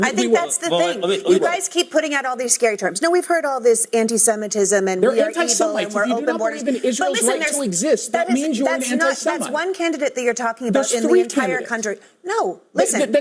I think that's the thing. You guys keep putting out all these scary terms. No, we've heard all this anti-Semitism and we are evil and we're open borders. But Israel's right to exist. That means you're an anti-Semite. That's one candidate that you're talking about in the entire country. No, listen,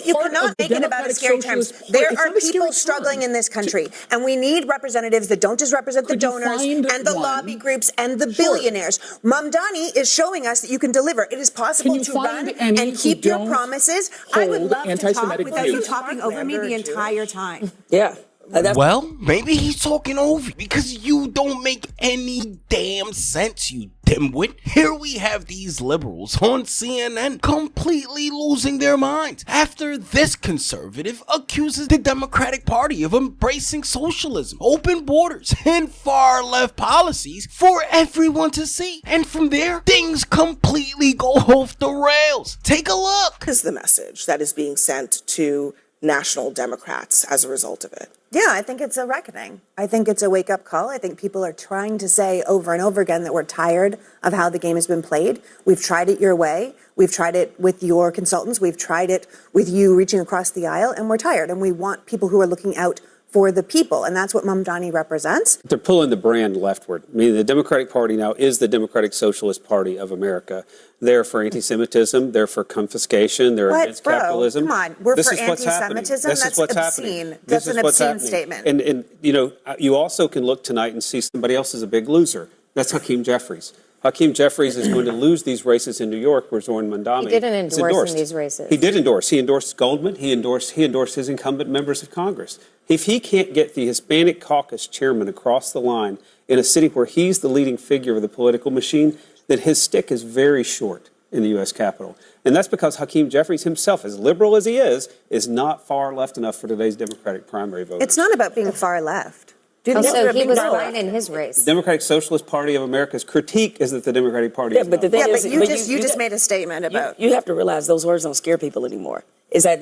you cannot make it about a scary terms. There are people struggling in this country, and we need representatives that don't just represent the donors and the lobby groups and the billionaires. Mamdani is showing us that you can deliver. It is possible to run and keep your promises. I would love to talk without you talking over me the entire time. Yeah. Well, maybe he's talking over because you don't make any damn sense, you dimwit. Here we have these liberals on CNN completely losing their minds after this conservative accuses the Democratic Party of embracing socialism, open borders, and far left policies for everyone to see. And from there, things completely go off the rails. Take a look. Is the message that is being sent to national Democrats as a result of it? Yeah, I think it's a reckoning. I think it's a wake-up call. I think people are trying to say over and over again that we're tired of how the game has been played. We've tried it your way. We've tried it with your consultants. We've tried it with you reaching across the aisle, and we're tired. And we want people who are looking out for the people, and that's what Mamdani represents. They're pulling the brand leftward. I mean, the Democratic Party now is the Democratic Socialist Party of America. They're for anti-Semitism. They're for confiscation. They're against capitalism. Come on, we're for anti-Semitism. That's obscene. That's an obscene statement. And you know, you also can look tonight and see somebody else is a big loser. That's Hakeem Jeffries. Hakeem Jeffries is going to lose these races in New York where Zohran Mamdani He didn't endorse in these races. He did endorse. He endorsed Goldman. He endorsed his incumbent members of Congress. If he can't get the Hispanic caucus chairman across the line in a city where he's the leading figure of the political machine, then his stick is very short in the U.S. Capitol. And that's because Hakeem Jeffries himself, as liberal as he is not far left enough for today's Democratic primary voters. It's not about being far left. So he was fine in his race. The Democratic Socialist Party of America's critique is that the Democratic Party is but the thing is, you just made a statement about... You have to realize those words don't scare people anymore. Is that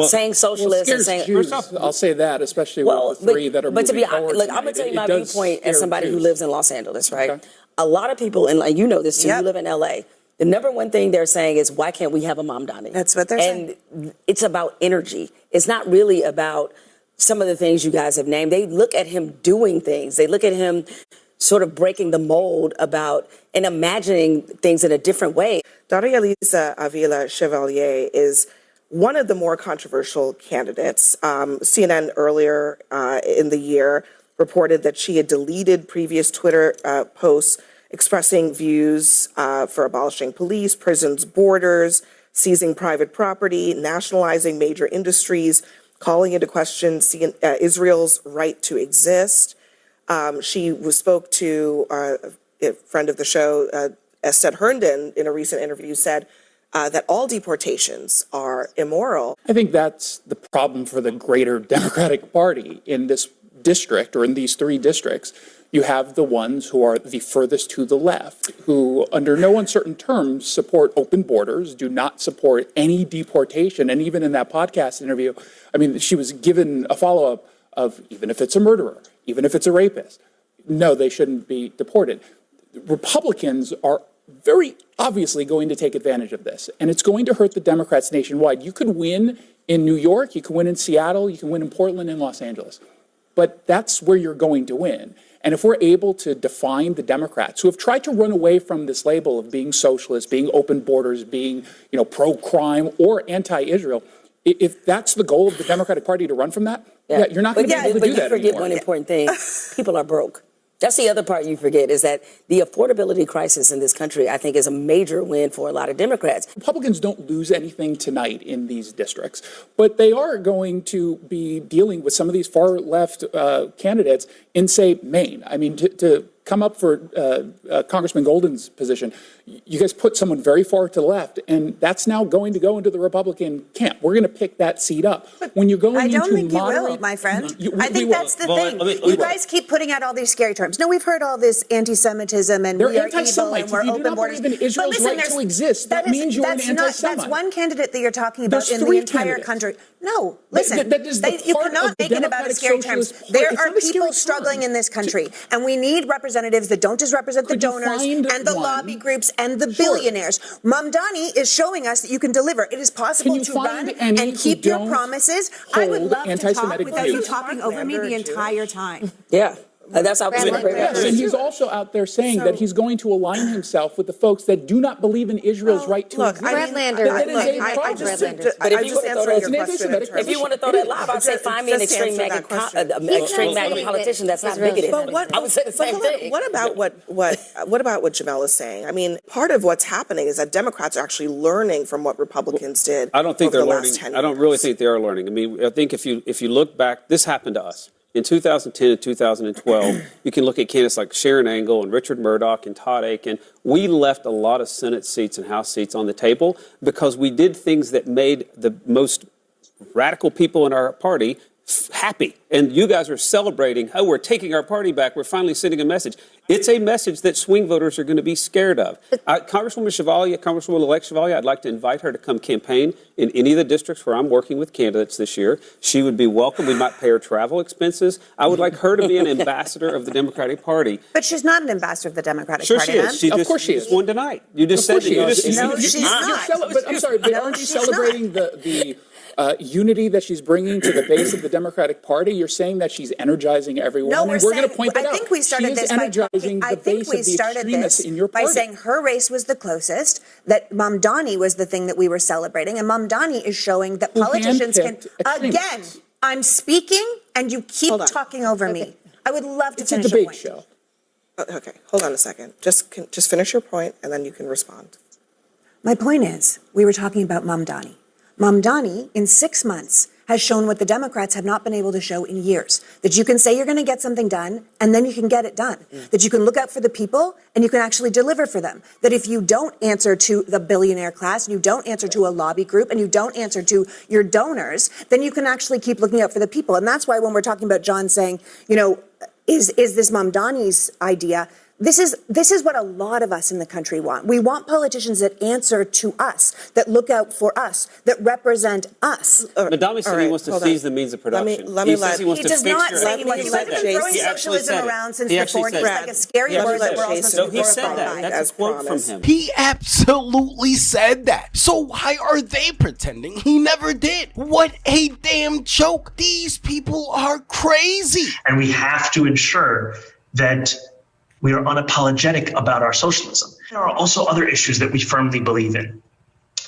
saying socialist and saying... Jews, I'll say that, especially with the three that are moving forward. But to be honest, I'm going to tell you my viewpoint as somebody who lives in Los Angeles, right? Okay. A lot of people, and you know this too, you live in L.A., the number one thing they're saying is, why can't we have a Mamdani? That's what they're saying. And it's about energy. It's not really about some of the things you guys have named. They look at him doing things. They look at him sort of breaking the mold about and imagining things in a different way. Daria Lisa Avila Chevalier is one of the more controversial candidates. CNN earlier in the year reported that she had deleted previous Twitter posts expressing views for abolishing police, prisons, borders, seizing private property, nationalizing major industries, calling into question Israel's right to exist. She spoke to a friend of the show, Ested Herndon, in a recent interview, said that all deportations are immoral. I think that's the problem for the greater Democratic Party in this district, or in these three districts. You have the ones who are the furthest to the left, who under no uncertain terms support open borders, do not support any deportation. And even in that podcast interview, I mean, she was given a follow-up of, even if it's a murderer, even if it's a rapist, no, they shouldn't be deported. Republicans are very obviously going to take advantage of this, and it's going to hurt the Democrats nationwide. You could win in New York, you can win in Seattle, you can win in Portland and Los Angeles, but that's where you're going to win. And if we're able to define the Democrats who have tried to run away from this label of being socialist, being open borders, being, pro-crime or anti-Israel, if that's the goal of the Democratic Party to run from that, you're not going to be able to do that But you forget one important thing. People are broke. That's the other part you forget, is that the affordability crisis in this country, I think, is a major win for a lot of Democrats. Republicans don't lose anything tonight in these districts, but they are going to be dealing with some of these far left candidates in, say, Maine. I mean, to come up for Congressman Golden's position, you guys put someone very far to the left, and that's now going to go into the Republican camp. We're going to pick that seat up. When you're going into moderate... I don't think you will, my friend. I think that's the thing. You guys keep putting out all these scary terms. No, we've heard all this anti-Semitism and we are evil and we're open borders. But Israel's right to exist. That means you're an anti-Semite. That's one candidate that you're talking about in the entire country. No, listen, you cannot make it about a scary terms. There are people struggling in this country, and we need representatives representatives that don't just represent the donors and the lobby groups and the billionaires. Mamdani is showing us that you can deliver. It is possible to run and keep your promises. I would love to talk without you talking over me the entire time. Yeah. That's how Yes, and he's also out there saying that he's going to align himself with the folks that do not believe in Israel's right to exist. If you want to throw that lob, I'd say find me an extreme MAGA politician that's not bigoted. I would say the same thing. What about what Jamel is saying? I mean, part of what's happening is that Democrats are actually learning from what Republicans did. I don't think they're learning. I don't really think they are learning. I mean, I think if you look back, this happened to us. In 2010 and 2012, you can look at candidates like Sharon Angle and Richard Murdoch and Todd Akin. We left a lot of Senate seats and House seats on the table because we did things that made the most radical people in our party happy. And you guys are celebrating, oh, we're taking our party back. We're finally sending a message. It's a message that swing voters are going to be scared of. Congresswoman Chevalier, Congresswoman-elect Chevalier, I'd like to invite her to come campaign in any of the districts where I'm working with candidates this year. She would be welcome. We might pay her travel expenses. I would like her to be an ambassador of the Democratic Party. But she's not an ambassador of the Democratic Party. Sure she is. Of course she is. Won tonight. You just said that. No, she's not. But I'm sorry, but aren't you celebrating the unity that she's bringing to the base of the Democratic Party? You're saying that she's energizing everyone. No, we're going to point that out. I think we started this by saying her race was the closest, that Mamdani was the thing that we were celebrating, and Mamdani is showing that politicians can, again, I'm speaking and you keep talking over me. I would love to finish a debate show. Okay, hold on a second. Just finish your point and then you can respond. My point is, we were talking about Mamdani. Mamdani, in 6 months, has shown what the Democrats have not been able to show in years. That you can say you're going to get something done, and then you can get it done. That you can look out for the people, and you can actually deliver for them. That if you don't answer to the billionaire class, and you don't answer to a lobby group, and you don't answer to your donors, then you can actually keep looking out for the people. And that's why when we're talking about John saying, you know, is this Mamdani's idea? This is what a lot of us in the country want. We want politicians that answer to us, that look out for us, that represent us. Mamdani said he wants to seize the means of production. He says he wants to fix your... He does not say he wants to. He's been throwing socialism around since the 40s. It's like a scary word that we're all supposed to be horrified by. That's a quote from him. He absolutely said that. So why are they pretending he never did? What a damn joke. These people are crazy. And we have to ensure that we are unapologetic about our socialism. There are also other issues that we firmly believe in,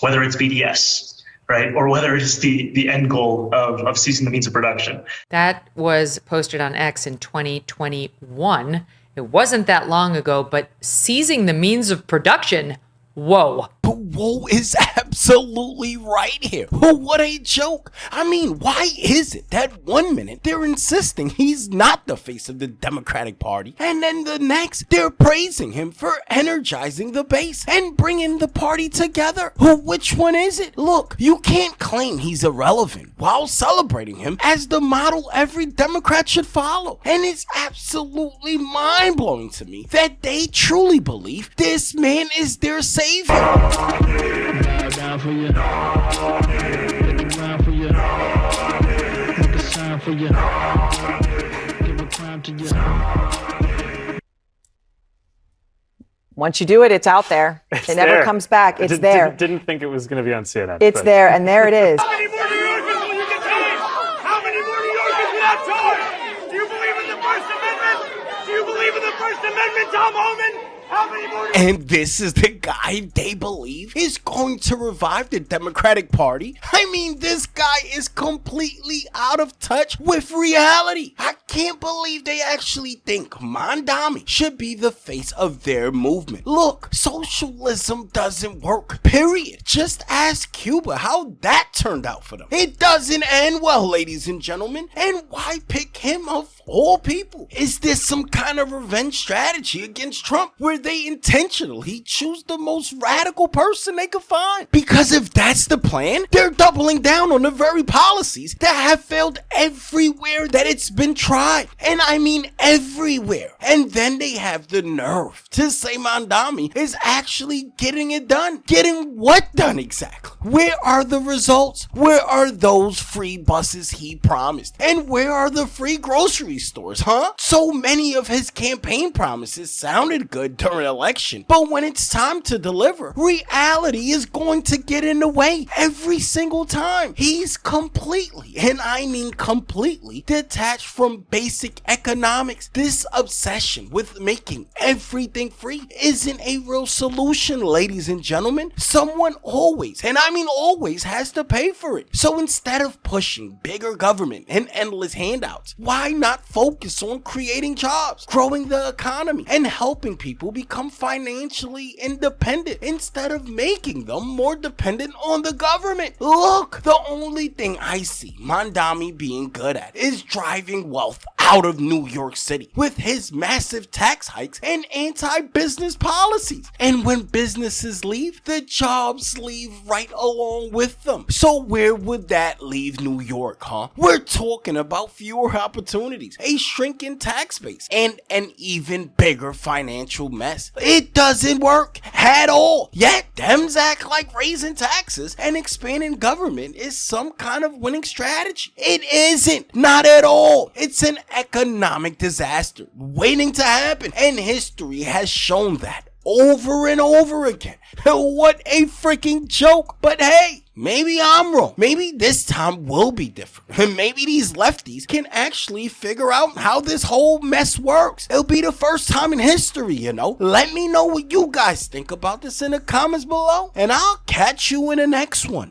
whether it's BDS, right, or whether it's the end goal of seizing the means of production. That was posted on X in 2021. It wasn't that long ago, but seizing the means of production, whoa. But whoa is absolutely right here. What a joke. I mean, why is it that 1 minute they're insisting he's not the face of the Democratic Party, and then the next they're praising him for energizing the base and bringing the party together? Which one is it? Look, you can't claim he's irrelevant while celebrating him as the model every Democrat should follow. And it's absolutely mind-blowing to me that they truly believe this man is their savior. Bow down for you. Get around for you. Make a sign for you. Give a crown to you. Once you do it, it's out there. It never comes back. It's there. Didn't think it was going to be on CNN. It's there, and there it is. How many more New Yorkers will you detain? How many more New Yorkers without charge? Do you believe in the First Amendment? Do you believe in the First Amendment, Tom Homan? And this is the guy they believe is going to revive the Democratic Party? I mean, this guy is completely out of touch with reality. I can't believe they actually think Mamdani should be the face of their movement. Look, socialism doesn't work, period. Just ask Cuba how that turned out for them. It doesn't end well, ladies and gentlemen. And why pick him of all people? Is this some kind of revenge strategy against Trump where they intentionally choose the most radical person they could find? Because if that's the plan, they're doubling down on the very policies that have failed everywhere that it's been tried. And I mean everywhere. And then they have the nerve to say Mamdani is actually getting it done. Getting what done exactly? Where are the results? Where are those free buses he promised? And where are the free grocery stores, huh? So many of his campaign promises sounded good during election, but when it's time to deliver, reality is going to get in the way every single time. He's completely, and I mean completely, detached from basic economics. This obsession with making everything free isn't a real solution, ladies and gentlemen. Someone always, and I mean always, has to pay for it. So instead of pushing bigger government and endless handouts, why not focus on creating jobs, growing the economy, and helping people become financially independent instead of making them more dependent on the government? Look, the only thing I see Mamdani being good at is driving wealth out of New York City with his massive tax hikes and anti-business policies. And when businesses leave, the jobs leave right along with them. So where would that leave New York, huh? We're talking about fewer opportunities, a shrinking tax base, and an even bigger financial mess. It doesn't work at all. Yet, Dems act like raising taxes and expanding government is some kind of winning strategy. It isn't. Not at all. It's an economic disaster waiting to happen, and history has shown that over and over again. What a freaking joke. But hey, maybe I'm wrong. Maybe this time will be different. Maybe these lefties can actually figure out how this whole mess works. It'll be the first time in history, you know. Let me know what you guys think about this in the comments below, and I'll catch you in the next one.